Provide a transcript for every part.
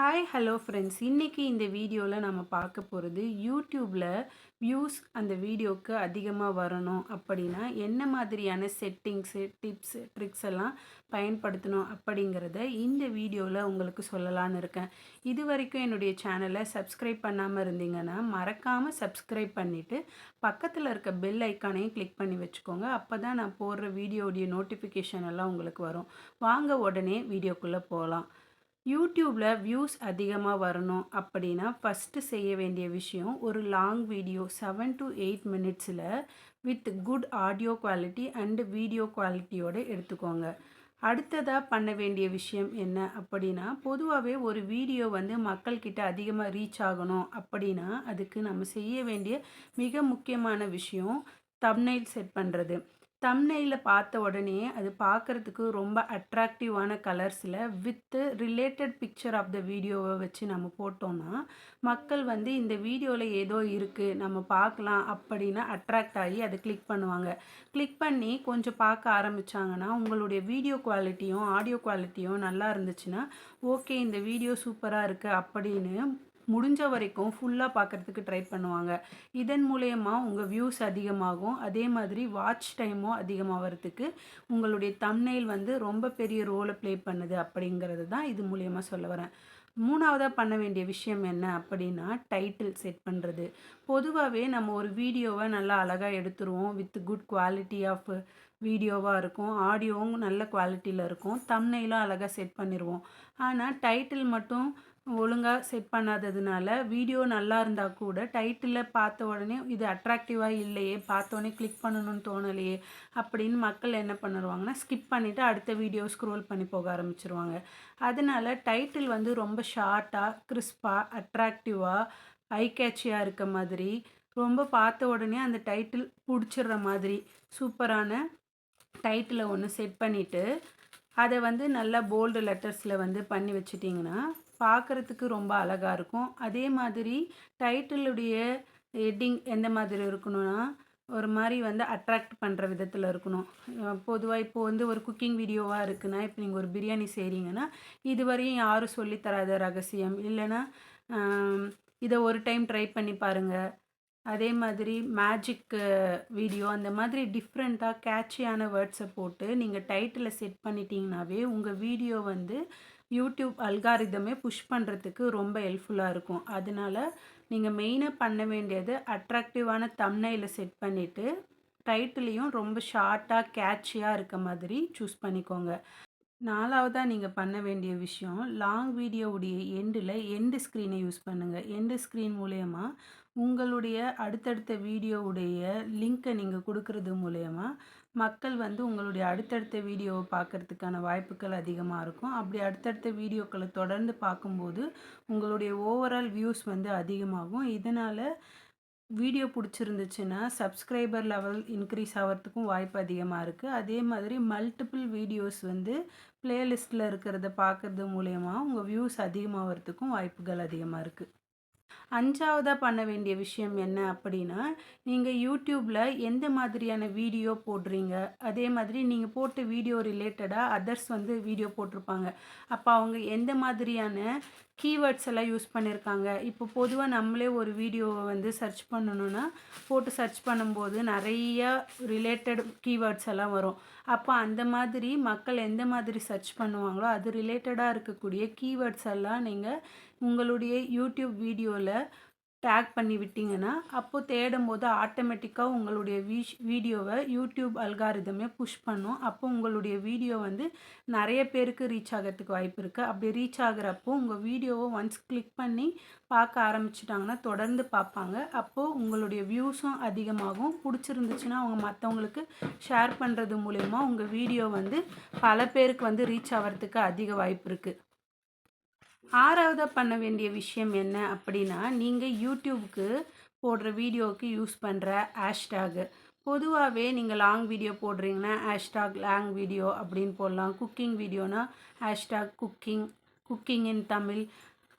Hi hello friends. இன்றைக்கி இந்த வீடியோவில் நம்ம பார்க்க போகிறது யூடியூப்பில் வியூஸ் அந்த வீடியோவுக்கு அதிகமாக வரணும் அப்படின்னா என்ன மாதிரியான செட்டிங்ஸு டிப்ஸு ட்ரிக்ஸ் எல்லாம் பயன்படுத்தணும் அப்படிங்கிறத இந்த வீடியோவில் உங்களுக்கு சொல்லலான்னு இருக்கேன். இது வரைக்கும் என்னுடைய சேனலை சப்ஸ்கிரைப் பண்ணாமல் இருந்தீங்கன்னா மறக்காமல் சப்ஸ்கிரைப் பண்ணிவிட்டு பக்கத்தில் இருக்க பெல் ஐக்கானையும் கிளிக் பண்ணி வச்சுக்கோங்க. அப்போ தான் நான் போடுற வீடியோடைய நோட்டிஃபிகேஷன் எல்லாம் உங்களுக்கு வரும். வாங்க உடனே வீடியோக்குள்ளே போகலாம். யூடியூப்பில் வியூஸ் அதிகமாக வரணும் அப்படின்னா ஃபஸ்ட்டு செய்ய வேண்டிய விஷயம் ஒரு லாங் வீடியோ 7 to 8 மினிட்ஸில் with good audio quality and video குவாலிட்டியோடு எடுத்துக்கோங்க. அடுத்ததாக பண்ண வேண்டிய விஷயம் என்ன அப்படின்னா, பொதுவாகவே ஒரு வீடியோ வந்து மக்கள்கிட்ட அதிகமாக ரீச் ஆகணும் அப்படின்னா அதுக்கு நம்ம செய்ய வேண்டிய மிக முக்கியமான விஷயம் தம்ப்நெயில் செட் பண்ணுறது. தம்ப்நெயிலில் பார்த்த உடனே அது பார்க்குறதுக்கு ரொம்ப அட்ராக்டிவான கலர்ஸில் with related picture of the வீடியோவை வச்சு நம்ம போட்டோம்னா மக்கள் வந்து இந்த வீடியோவில் ஏதோ இருக்குது நம்ம பார்க்கலாம் அப்படின்னு அட்ராக்ட் ஆகி அதை கிளிக் பண்ணுவாங்க. கிளிக் பண்ணி கொஞ்சம் பார்க்க ஆரம்பித்தாங்கன்னா உங்களுடைய வீடியோ குவாலிட்டியும் ஆடியோ குவாலிட்டியும் நல்லா இருந்துச்சுன்னா ஓகே இந்த வீடியோ சூப்பராக இருக்குது அப்படின்னு முடிஞ்ச வரைக்கும் ஃபுல்லாக பார்க்குறதுக்கு ட்ரை பண்ணுவாங்க. இதன் மூலயமா உங்கள் வியூஸ் அதிகமாகும். அதே மாதிரி வாட்ச் டைமும் அதிகமாகிறதுக்கு உங்களுடைய தம்ப்நெயில் வந்து ரொம்ப பெரிய ரோலை ப்ளே பண்ணுது அப்படிங்கிறது தான் இது மூலயமா சொல்ல வரேன். மூணாவதாக பண்ண வேண்டிய விஷயம் என்ன அப்படின்னா டைட்டில் செட் பண்ணுறது. பொதுவாகவே நம்ம ஒரு வீடியோவை நல்லா அழகாக எடுத்துருவோம். வித் குட் குவாலிட்டி ஆஃப் வீடியோவாக இருக்கும். ஆடியோவும் நல்ல குவாலிட்டியில் இருக்கும். தம்ப்நெயிலும் அழகாக செட் பண்ணிடுவோம். ஆனால் டைட்டில் மட்டும் ஒழுங்காக செட் பண்ணாததுனால வீடியோ நல்லா இருந்தால் கூட டைட்டிலில் பார்த்த உடனே இது அட்ராக்டிவாக இல்லையே, பார்த்தோன்னே கிளிக் பண்ணணும்னு தோணலையே அப்படின்னு மக்கள் என்ன பண்ணிடுவாங்கன்னா ஸ்கிப் பண்ணிவிட்டு அடுத்த வீடியோ ஸ்க்ரோல் பண்ணி போக ஆரம்பிச்சிருவாங்க. அதனால் டைட்டில் வந்து ரொம்ப ஷார்ட்டாக கிறிஸ்பாக அட்ராக்டிவாக ஐ கேட்சியாக இருக்க மாதிரி ரொம்ப பார்த்த உடனே அந்த டைட்டில் பிடிச்சிடுற மாதிரி சூப்பரான டைட்டிலை ஒன்று செட் பண்ணிவிட்டு அதை வந்து நல்லா போல்டு லெட்டர்ஸில் வந்து பண்ணி வச்சிட்டிங்கன்னா பார்க்குறதுக்கு ரொம்ப அழகாக இருக்கும். அதே மாதிரி டைட்டிலுடைய ஹெட்டிங் எந்த மாதிரி இருக்கணும்னா ஒரு மாதிரி வந்து அட்ராக்ட் பண்ணுற விதத்தில் இருக்கணும். பொதுவாக இப்போது வந்து ஒரு குக்கிங் வீடியோவாக இருக்குன்னா இப்போ நீங்கள் ஒரு பிரியாணி செய்கிறீங்கன்னா இதுவரையும் யாரும் சொல்லித்தராத ரகசியம் இல்லைன்னா இதை ஒரு டைம் ட்ரை பண்ணி பாருங்கள். அதே மாதிரி மேஜிக் வீடியோ அந்த மாதிரி டிஃப்ரெண்ட்டாக கேட்சியான வேர்ட்ஸை போட்டு நீங்கள் டைட்டிலை செட் பண்ணிட்டீங்கனாவே உங்கள் வீடியோ வந்து யூடியூப் அல்காரிதமே புஷ் பண்ணுறதுக்கு ரொம்ப ஹெல்ப்ஃபுல்லாக இருக்கும். அதனால் நீங்கள் மெயினாக பண்ண வேண்டியது அட்ராக்டிவான தம்ப்நெயிலை செட் பண்ணிவிட்டு டைட்டிலையும் ரொம்ப ஷார்ட்டாக கேட்சியாக இருக்க மாதிரி சூஸ் பண்ணிக்கோங்க. நாலாவதாக நீங்கள் பண்ண வேண்டிய விஷயம் லாங் வீடியோவுடைய எண்டு ஸ்க்ரீனை யூஸ் பண்ணுங்கள். எண்டு ஸ்க்ரீன் மூலயமா உங்களுடைய அடுத்தடுத்த வீடியோவுடைய லிங்க்கை நீங்கள் கொடுக்கறது மூலயமா மக்கள் வந்து உங்களுடைய அடுத்தடுத்த வீடியோவை பார்க்குறதுக்கான வாய்ப்புகள் அதிகமாக இருக்கும். அப்படி அடுத்தடுத்த வீடியோக்களை தொடர்ந்து பார்க்கும்போது உங்களுடைய ஓவரால் வியூஸ் வந்து அதிகமாகும். இதனால் வீடியோ பிடிச்சிருந்துச்சுன்னா சப்ஸ்கிரைபர் லெவல் இன்க்ரீஸ் ஆகிறதுக்கும் வாய்ப்பு அதிகமாக இருக்குது. அதே மாதிரி மல்டிபிள் வீடியோஸ் வந்து பிளேலிஸ்ட்டில் இருக்கிறத பார்க்குறது மூலயமா உங்கள் வியூஸ் அதிகமாகிறதுக்கும் வாய்ப்புகள் அதிகமாக இருக்குது. அஞ்சாவதாக பண்ண வேண்டிய விஷயம் என்ன அப்படின்னா நீங்கள் யூடியூப்பில் எந்த மாதிரியான வீடியோ போடுறீங்க, அதே மாதிரி நீங்கள் போட்ட வீடியோ ரிலேட்டடாக அதர்ஸ் வந்து வீடியோ போட்டிருப்பாங்க. அப்போ அவங்க எந்த மாதிரியான கீவேர்ட்ஸ் எல்லாம் யூஸ் பண்ணியிருக்காங்க. இப்போ பொதுவாக நம்மளே ஒரு வீடியோவை வந்து சர்ச் பண்ணணுன்னா போட்டு சர்ச் பண்ணும்போது நிறையா ரிலேட்டட் கீவேர்ட்ஸ் எல்லாம் வரும். அப்போ அந்த மாதிரி மக்கள் எந்த மாதிரி சர்ச் பண்ணுவாங்களோ அது ரிலேட்டடாக இருக்கக்கூடிய கீவேர்ட்ஸ் எல்லாம் நீங்கள் உங்களுடைய யூடியூப் வீடியோவில் டேக் பண்ணி விட்டிங்கன்னா அப்போது தேடும்போது ஆட்டோமேட்டிக்காக உங்களுடைய வீடியோவை யூடியூப் அல்காரிதமே புஷ் பண்ணும். அப்போ உங்களுடைய வீடியோ வந்து நிறைய பேருக்கு ரீச் ஆகிறதுக்கு வாய்ப்பு இருக்குது. அப்படி ரீச் ஆகிறப்போ உங்கள் வீடியோவை ஒன்ஸ் கிளிக் பண்ணி பார்க்க ஆரம்பிச்சிட்டாங்கன்னா தொடர்ந்து பார்ப்பாங்க. அப்போது உங்களுடைய வியூஸும் அதிகமாகும். பிடிச்சிருந்துச்சுன்னா அவங்க மற்றவங்களுக்கு ஷேர் பண்ணுறது மூலயமா உங்கள் வீடியோ வந்து பல பேருக்கு வந்து ரீச் ஆகிறதுக்கு அதிக வாய்ப்பு இருக்குது. ஆறாவதாக பண்ண வேண்டிய விஷயம் என்ன அப்படின்னா நீங்கள் யூடியூப்க்கு போடுற வீடியோவுக்கு யூஸ் பண்ணுற ஹேஷ்டேகு. பொதுவாகவே நீங்கள் லாங் வீடியோ போடுறீங்கன்னா ஹேஷ்டாக் லாங் வீடியோ அப்படின்னு போடலாம். குக்கிங் வீடியோனா ஹேஷ்டாக் குக்கிங் இன் தமிழ்,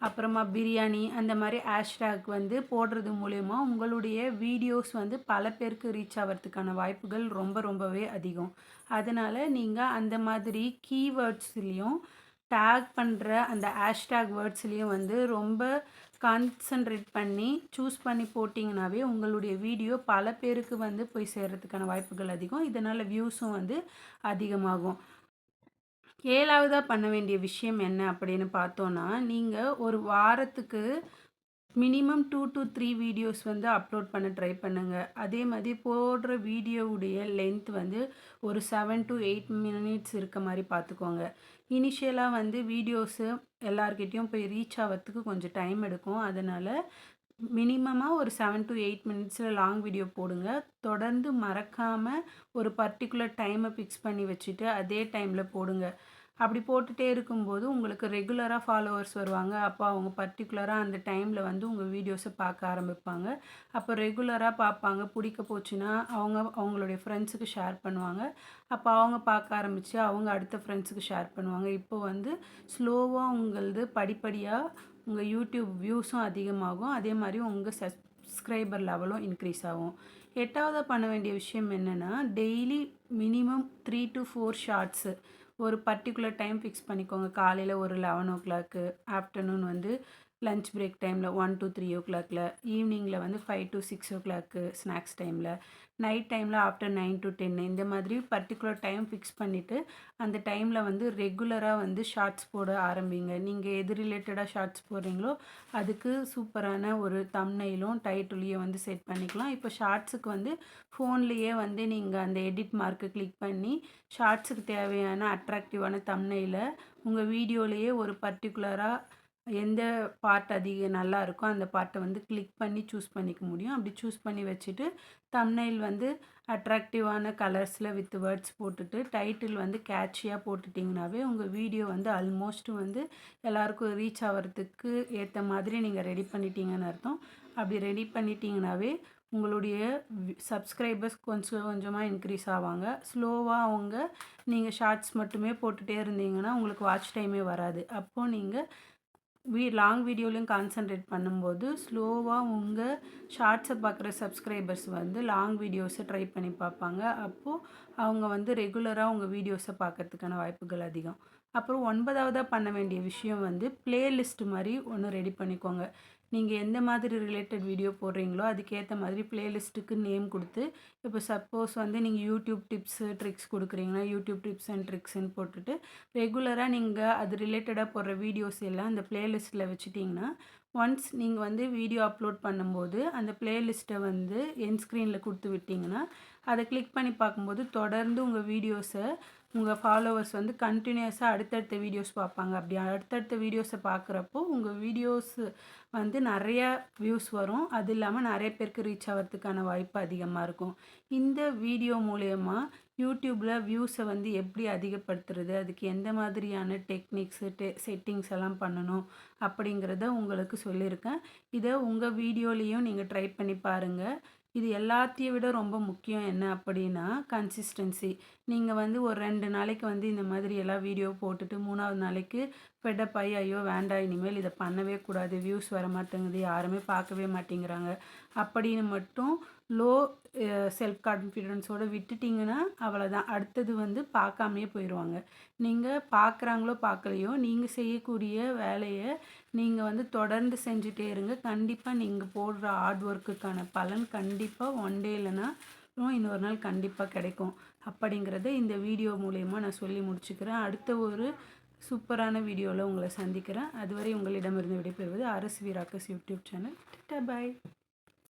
அப்புறமா பிரியாணி அந்த மாதிரி ஹேஷ்டேக் வந்து போடுறது மூலயமா உங்களுடைய வீடியோஸ் வந்து பல பேருக்கு ரீச் ஆகிறதுக்கான வாய்ப்புகள் ரொம்பவே அதிகம். அதனால் நீங்கள் அந்த மாதிரி கீவேர்ட்ஸ்லேயும் டேக் பண்ணுற அந்த ஹேஷ்டேக் வேர்ட்ஸ்லேயும் வந்து ரொம்ப கான்சன்ட்ரேட் பண்ணி சூஸ் பண்ணி போட்டிங்கனாவே உங்களுடைய வீடியோ பல பேருக்கு வந்து போய் சேர்கிறதுக்கான வாய்ப்புகள் அதிகம். இதனால் வியூஸும் வந்து அதிகமாகும். 7வதா பண்ண வேண்டிய விஷயம் என்ன அப்படின்னு பார்த்தோன்னா, நீங்கள் ஒரு வாரத்துக்கு மினிமம் 2 to 3 வீடியோஸ் வந்து அப்லோட் பண்ண ட்ரை பண்ணுங்க. அதே மாதிரி போடுற வீடியோவுடைய லென்த் வந்து ஒரு 7 to 8 மினிட்ஸ் இருக்க மாரி பார்த்துக்கோங்க. இனிஷியலா வந்து வீடியோஸு எல்லார்கிட்டயும் போய் ரீச் ஆவறதுக்கு கொஞ்சம் டைம் எடுக்கும். அதனால மினிமமா ஒரு 7 to 8 மினிட்ஸில் லாங் வீடியோ போடுங்க. தொடர்ந்து மறக்காம ஒரு பர்ட்டிகுலர் டைமை ஃபிக்ஸ் பண்ணி வச்சுட்டு அதே டைமில் போடுங்க. அப்படி போட்டுட்டே இருக்கும்போது உங்களுக்கு ரெகுலராக ஃபாலோவர்ஸ் வருவாங்க. அப்போ அவங்க பர்ட்டிகுலராக அந்த டைமில் வந்து உங்கள் வீடியோஸை பார்க்க ஆரம்பிப்பாங்க. அப்போ ரெகுலராக பார்ப்பாங்க. பிடிக்க போச்சுன்னா அவங்களுடைய ஃப்ரெண்ட்ஸுக்கு ஷேர் பண்ணுவாங்க. அப்போ அவங்க பார்க்க ஆரம்பித்து அவங்க அடுத்த ஃப்ரெண்ட்ஸுக்கு ஷேர் பண்ணுவாங்க. இப்போ வந்து ஸ்லோவாக உங்களது படிப்படியாக உங்கள் யூடியூப் வியூஸும் அதிகமாகும். அதே மாதிரி உங்கள் சப்ஸ்கிரைபர் லெவலும் இன்க்ரீஸ் ஆகும். 8வதா பண்ண வேண்டிய விஷயம் என்னென்னா, டெய்லி மினிமம் 3 to 4 ஷார்ட்ஸு ஒரு பர்ட்டிகுலர் டைம் ஃபிக்ஸ் பண்ணிக்கோங்க. காலையில் ஒரு 11:00, ஆஃப்டர்நூன் வந்து லஞ்ச் பிரேக் டைமில் 1 to 3 ஈவினிங்கில் வந்து 5 to 6 ஸ்நாக்ஸ் டைமில், நைட் டைமில் ஆஃப்டர் 9 to 10 இந்த மாதிரி பர்ட்டிகுலர் டைம் ஃபிக்ஸ் பண்ணிவிட்டு அந்த டைமில் வந்து ரெகுலராக வந்து ஷார்ட்ஸ் போட ஆரம்பிங்க. நீங்கள் எது ரிலேட்டடாக ஷார்ட்ஸ் போடுறீங்களோ அதுக்கு சூப்பரான ஒரு தம்ப்நெயிலும் டைட்டிலையும் வந்து செட் பண்ணிக்கலாம். இப்போ ஷார்ட்ஸுக்கு வந்து ஃபோன்லேயே வந்து நீங்கள் அந்த எடிட் மார்க்கை கிளிக் பண்ணி ஷார்ட்ஸுக்கு தேவையான அட்ராக்டிவான தம்ப்நெயிலை உங்கள் வீடியோலேயே ஒரு பர்ட்டிகுலராக எந்த பார்ட் நல்லா இருக்கோ அந்த பார்ட்டை வந்து கிளிக் பண்ணி சூஸ் பண்ணிக்க முடியும். அப்படி சூஸ் பண்ணி வச்சுட்டு தம்ப்நெயில் வந்து அட்ராக்டிவான கலர்ஸில் வித் வேர்ட்ஸ் போட்டுட்டு டைட்டில் வந்து கேட்சியாக போட்டுட்டிங்கனாவே உங்கள் வீடியோ வந்து ஆல்மோஸ்ட் வந்து எல்லாருக்கும் ரீச் ஆகிறதுக்கு ஏற்ற மாதிரி நீங்கள் ரெடி பண்ணிட்டீங்கன்னு அர்த்தம். அப்படி ரெடி பண்ணிட்டீங்கனாவே உங்களுடைய சப்ஸ்கிரைபர்ஸ் கொஞ்சம் கொஞ்சமாக இன்க்ரீஸ் ஆவாங்க. ஸ்லோவாக நீங்கள் ஷார்ட்ஸ் மட்டுமே போட்டுகிட்டே இருந்தீங்கன்னா உங்களுக்கு வாட்ச் டைமே வராது. அப்போது நீங்கள் லாங் வீடியோலையும் கான்சன்ட்ரேட் பண்ணும்போது ஸ்லோவாக உங்கள் ஷார்ட்ஸை பார்க்குற சப்ஸ்கிரைபர்ஸ் வந்து லாங் வீடியோஸை ட்ரை பண்ணி பார்ப்பாங்க. அப்போது அவங்க வந்து ரெகுலராக உங்கள் வீடியோஸை பார்க்கறதுக்கான வாய்ப்புகள் அதிகம். அப்புறம் 9வதா பண்ண வேண்டிய விஷயம் வந்து பிளேலிஸ்ட் மாதிரி ஒன்று ரெடி பண்ணிக்கோங்க. நீங்கள் எந்த மாதிரி ரிலேட்டட் வீடியோ போடுறீங்களோ அதுக்கேற்ற மாதிரி பிளேலிஸ்ட்டுக்கு நேம் கொடுத்து, இப்போ சப்போஸ் வந்து நீங்கள் யூடியூப் டிப்ஸு ட்ரிக்ஸ் கொடுக்குறீங்கன்னா யூடியூப் டிப்ஸ் அண்ட் ட்ரிக்ஸ்ன்னு போட்டுட்டு ரெகுலராக நீங்கள் அது ரிலேட்டடாக போடுற வீடியோஸ் எல்லாம் அந்த பிளேலிஸ்ட்டில் வச்சுட்டிங்கன்னா ஒன்ஸ் நீங்கள் வந்து வீடியோ அப்லோட் பண்ணும்போது அந்த பிளேலிஸ்ட்டை வந்து என் ஸ்க்ரீனில் கொடுத்து விட்டிங்கன்னா அதை கிளிக் பண்ணி பார்க்கும்போது தொடர்ந்து உங்கள் வீடியோஸை உங்கள் ஃபாலோவர்ஸ் வந்து கண்டினியூஸாக அடுத்தடுத்த வீடியோஸ் பார்ப்பாங்க. அப்படி அடுத்தடுத்த வீடியோஸை பார்க்குறப்போ உங்கள் வீடியோஸ் வந்து நிறையா வியூஸ் வரும். அது இல்லாமல் நிறைய பேருக்கு ரீச் ஆகிறதுக்கான வாய்ப்பு அதிகமாக இருக்கும். இந்த வீடியோ மூலயமா யூடியூப்பில் வியூஸை வந்து எப்படி அதிகப்படுத்துறது, அதுக்கு எந்த மாதிரியான டெக்னிக்ஸு செட்டிங்ஸ் எல்லாம் பண்ணணும் அப்படிங்கிறத உங்களுக்கு சொல்லியிருக்கேன். இதை உங்கள் வீடியோலேயும் நீங்கள் ட்ரை பண்ணி பாருங்கள். இது எல்லாத்தையும் விட ரொம்ப முக்கியம் என்ன அப்படின்னா கன்சிஸ்டன்சி. நீங்கள் வந்து ஒரு 2 நாளைக்கு வந்து இந்த மாதிரி எல்லாம் வீடியோ போட்டுட்டு 3வது நாளைக்கு ஃபெட்டப் ஆகி ஐயோ வேண்டாம் இனிமேல் இதை பண்ணவே கூடாது, வியூஸ் வர மாட்டேங்குது, யாருமே பார்க்கவே மாட்டேங்கிறாங்க அப்படின்னு மட்டும் லோ செல்ஃப் கான்ஃபிடென்ஸோடு விட்டுட்டிங்கன்னா அவ்வளோதான். அடுத்தது வந்து பார்க்காமையே போயிடுவாங்க. நீங்கள் பார்க்குறாங்களோ பார்க்கலையோ நீங்கள் செய்யக்கூடிய வேலையை நீங்கள் வந்து தொடர்ந்து செஞ்சுட்டே இருங்க. கண்டிப்பாக நீங்கள் போடுற ஹார்ட் ஒர்க்குக்கான பலன் கண்டிப்பாக ஒன் டே இல்லைன்னா இன்னொரு நாள் கண்டிப்பாக கிடைக்கும். அப்படிங்கிறத இந்த வீடியோ மூலயமா நான் சொல்லி முடிச்சுக்கிறேன். அடுத்த ஒரு சூப்பரான வீடியோவில் உங்களை சந்திக்கிறேன். அதுவரை உங்களிடமிருந்து விடைபெறுவது அரசு வீராக்கஸ் யூடியூப் சேனல். டாடா பாய்.